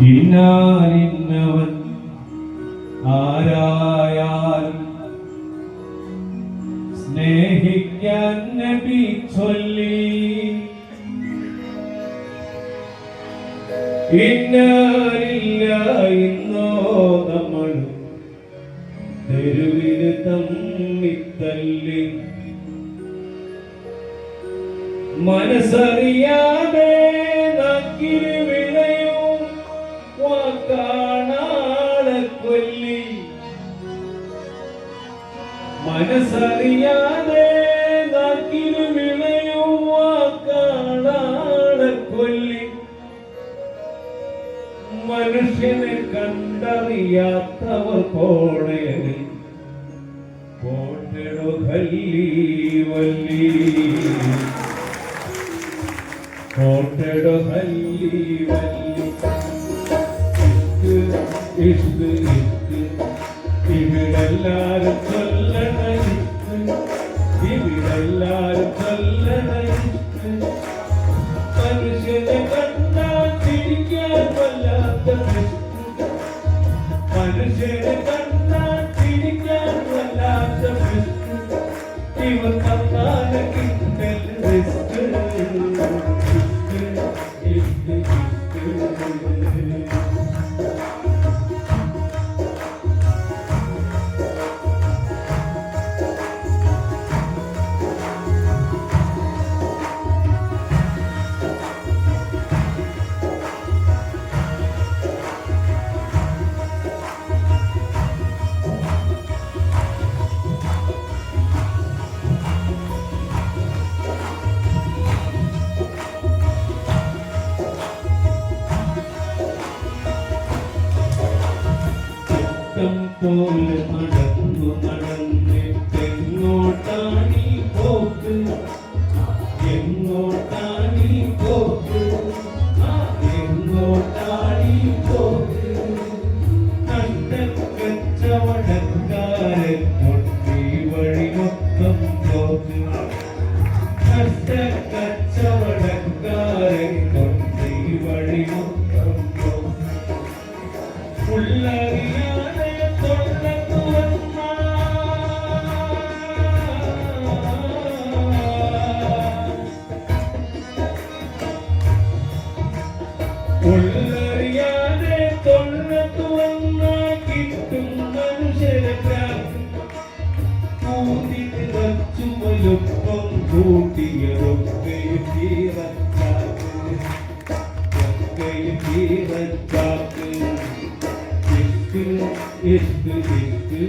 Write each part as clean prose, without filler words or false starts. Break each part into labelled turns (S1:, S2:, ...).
S1: ഇന്നാലിന്നവൻ ആരായാലും സ്നേഹിക്കാൻ നബി ചൊല്ലി. ഇന്നോ നമ്മൾ തെരുവിന് തമ്മിത്തല്ലി മനസ്സറിയാതെ നാക്കിന് വിളയും വാക്കാണാളെ കൊല്ലി. മനസ്സറിയാതെ നാക്കിന് വിളയും വാക്കാണാളെ കൊല്ലി. മനുഷ്യനെ കണ്ടറിയാത്തവർ പോണേനെ പോട്ടെടോ ഹല്ലി വല്ലി. കോട്ടടോ ഹല്ലി വല്ലി. ഇവിടെല്ലാരും ചൊല്ലണ ഇവിടെല്ലാരും ചൊല്ലണ മനുഷ്യനെ കണ്ടാൽ ചിരിക്കാൻ വല്ലാത്ത മനുഷ്യനെ കണ്ടാൽ ചിരിക്കാൻ വല്ലാത്ത ഇവർ കണ്ടാൽ കിട്ടൽ റിസ്ക്. പോലെ നടന്നു നടന്നിട്ടെങ്ങോട്ടാണീ പോക്ക് എങ്ങോട്ടാണീ പോക്ക് എങ്ങോട്ടാണീ പോക്ക്. കച്ചവടക്കാരൻ പൊട്ടി വഴി മൊത്തം പോക്ക്. കച്ചവടക്കാരൻ പൊട്ടി വഴി മൊത്തം പോക്ക്. ഉള്ളറിയാതെ ഉള്ളറിയാതെ തൊള്ളത്തു വന്നാൽ കിട്ടും മനുഷ്യരെ കൂട്ടിട്ട് വച്ചു വലുപ്പം കൂട്ടിയതൊക്കെയും തീരച്ചാക്ക് തീരച്ചാക്ക്. ഇഷ്ക് ഇഷ്ക്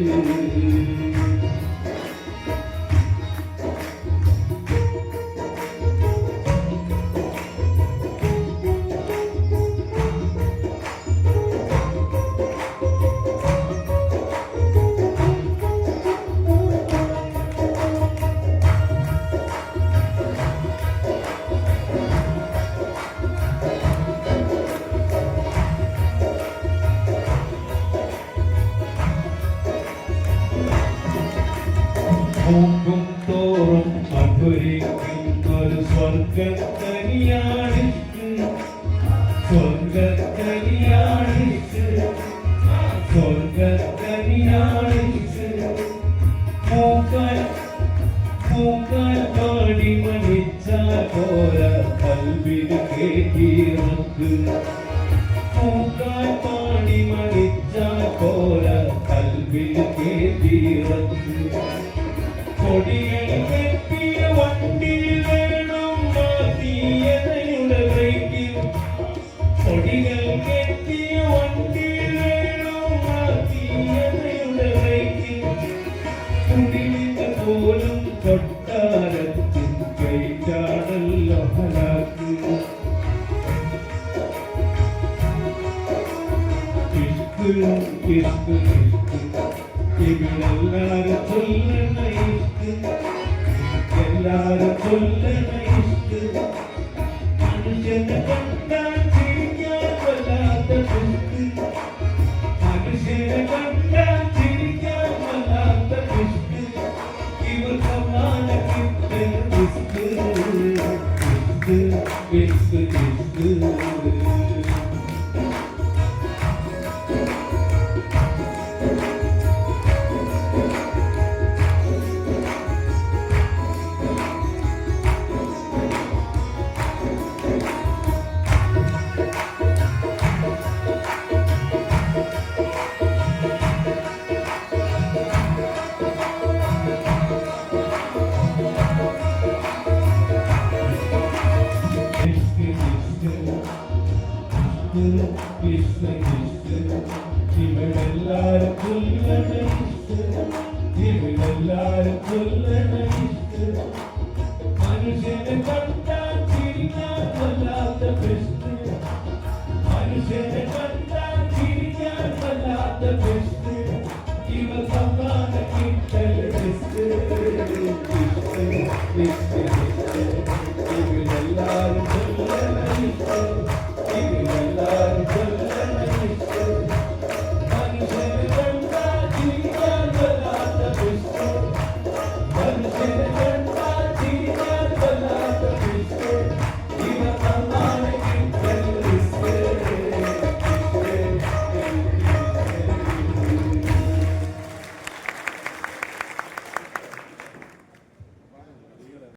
S1: പൂക്കും തോറും അധുരിക്കുന്നൊരു സ്വർഗത്തനിയാണിക്ക്. സ്വർഗത്തനിയാണിക്ക് സ്വർഗത്തനിയാണിക്ക്. പൂക്കാൻ പൂക്കാൻ പാടി മണിച്ചാൽ പോരാ കൽവിൽ കേട്ടിറക്ക്. പൂക്കാൻ പാടി മണിച്ചാൽ പോരാ കൽവിൽ കേട്ടിറക്ക്. കൊടികൾ കെട്ടിയ വണ്ടിയിൽ വേണം മാറ്റിയതയുടെ ബ്രേക്കിൽ. കൊടികൾ കെട്ടിയ വണ്ടിയിൽ വേണം മാറ്റിയതയുടെ ബ്രേക്കിൽ. കുടിലിന് പോലും കൊട്ടാരത്തിൽ കൈറ്റാണല്ലോ ഹലാക്ക്. ഇഷ്ക് ഇഷ്ക് ഇഷ്ക് ഇവിടെല്ലാരും ചൊല്ലണ ഇഷ്ക്. എല്ലാരും ചൊല്ലണ ഇഷ്ക്. മനുഷ്യനെ കണ്ടാൽ ചിരിക്കാൻ വല്ലാത്ത ഇഷ്ക്. മനുഷ്യനെ കണ്ടാൽ ചിരിക്കാൻ വല്ലാത്ത ഇഷ്ക്. ഇവർ സമാന കിട്ടൽ ഇഷ്ക് ഇഷ്ക് ഇഷ്ക് ഇഷ്ക്. കിസ് കിസ് ഇവരെല്ലാരും കൊല്ലണ ഇസ് ഇവരെല്ലാരും കൊല്ലണ ഇസ് മനുഷ്യനെ കണ്ടാൽ ചിരിക്കാൻ വല്ലാത്ത പ്രശ്നം മനുഷ്യനെ